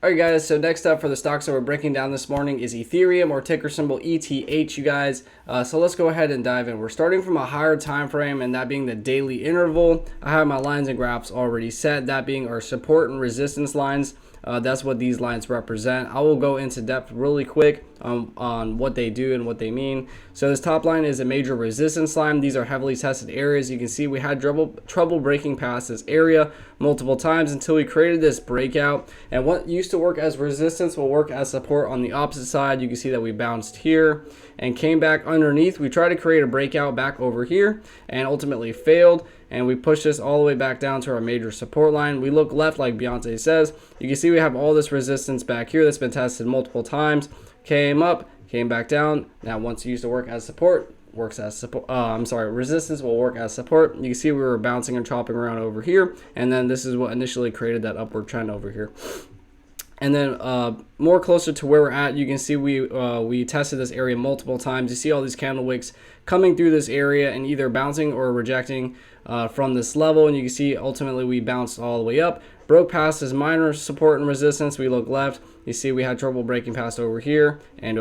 Alright guys, so next up for the stocks that we're breaking down this morning is Ethereum, or ticker symbol ETH, you guys. So let's go ahead and dive in. We're starting from a higher time frame, and that being the daily interval. I have my lines and graphs already set, that being our support and resistance lines. That's what these lines represent. I will go into depth really quick on what they do and what they mean. So this top line is a major resistance line. These are heavily tested areas. You can see we had trouble breaking past this area multiple times until we created this breakout. And what used to work as resistance will work as support on the opposite side. You can see that we bounced here and came back underneath. We tried to create a breakout back over here and ultimately failed. And we push this all the way back down to our major support line. We look left like Beyonce says. You can see we have all this resistance back here that's been tested multiple times. Came up, came back down. Now once used to work as support, works as support. Resistance will work as support. You can see we were bouncing and chopping around over here. And then this is what initially created that upward trend over here. And then more closer to where we're at, you can see we tested this area multiple times. You see all these candle wicks coming through this area and either bouncing or rejecting from this level. And you can see ultimately we bounced all the way up, broke past this minor support and resistance. We look left. You see we had trouble breaking past over here, and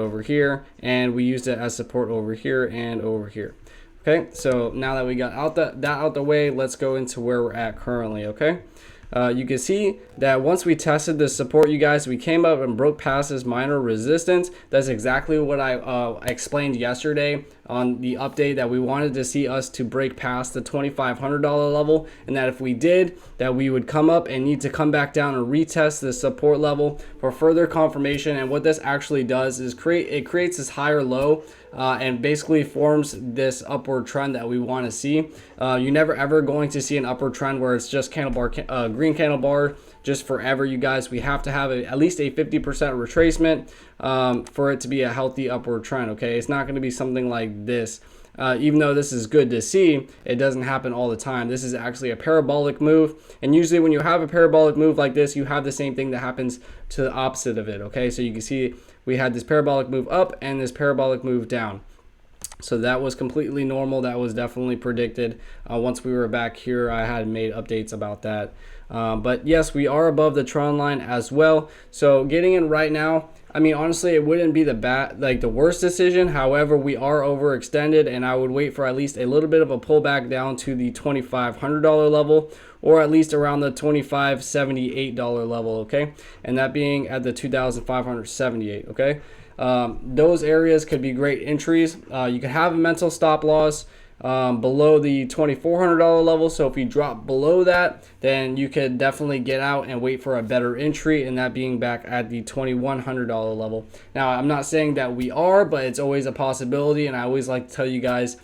we used it as support over here and over here. Okay, so now that we got that out the way, let's go into where we're at currently. Okay. You can see that once we tested this support, you guys, we came up and broke past this minor resistance. That's exactly what I explained yesterday on the update, that we wanted to see us to break past the $2,500 level, and that if we did, that we would come up and need to come back down and retest this support level for further confirmation. And what this actually does is creates this higher low and basically forms this upward trend that we want to see. You're never ever going to see an upward trend where it's just green candle bar just forever, you guys. We have to have at least a 50% retracement for it to be a healthy upward trend. Okay, it's not going to be something like this. Even though this is good to see, it doesn't happen all the time. This is actually a parabolic move, and usually when you have a parabolic move like this, you have the same thing that happens to the opposite of it. Okay, so you can see we had this parabolic move up and this parabolic move down. So that was completely normal. That was definitely predicted. Once we were back here, I had made updates about that. But yes, we are above the trend line as well. So getting in right now, I mean, honestly, it wouldn't be the worst decision. However, we are overextended, and I would wait for at least a little bit of a pullback down to the $2,500 level, or at least around the $2,578 level. Okay, and that being at the $2,578. Okay. Those areas could be great entries. You could have a mental stop loss below the $2,400 level. So if you drop below that, then you could definitely get out and wait for a better entry, and that being back at the $2,100 level. Now, I'm not saying that we are, but it's always a possibility, and I always like to tell you guys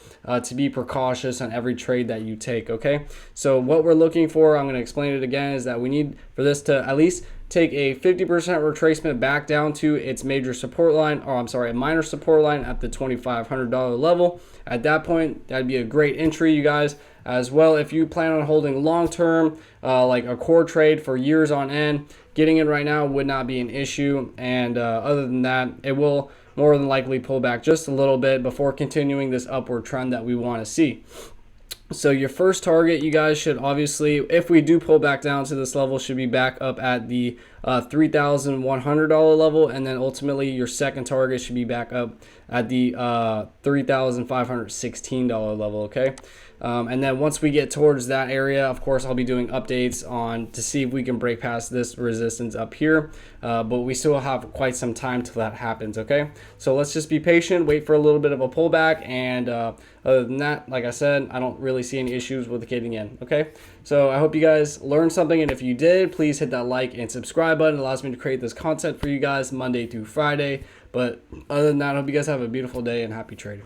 to be precautious on every trade that you take. Okay, so what we're looking for, I'm going to explain it again, is that we need for this to at least take a 50% retracement back down to its major support line, or I'm sorry, a minor support line at the $2,500 level. At that point, that'd be a great entry, you guys. As well, if you plan on holding long term, like a core trade for years on end, getting in right now would not be an issue. And other than that, it will more than likely pull back just a little bit before continuing this upward trend that we want to see. So your first target, you guys, should obviously, if we do pull back down to this level, should be back up at the $3,100 level, and then ultimately your second target should be back up at the $3,516 level. Okay, and then once we get towards that area, of course, I'll be doing updates on to see if we can break past this resistance up here, but we still have quite some time till that happens. Okay, so let's just be patient, wait for a little bit of a pullback, and other than that, like I said, I don't really see any issues with getting in. Okay, so I hope you guys learned something, and if you did, please hit that like and subscribe button. It allows me to create this content for you guys Monday through Friday. But other than that, I hope you guys have a beautiful day and happy trading.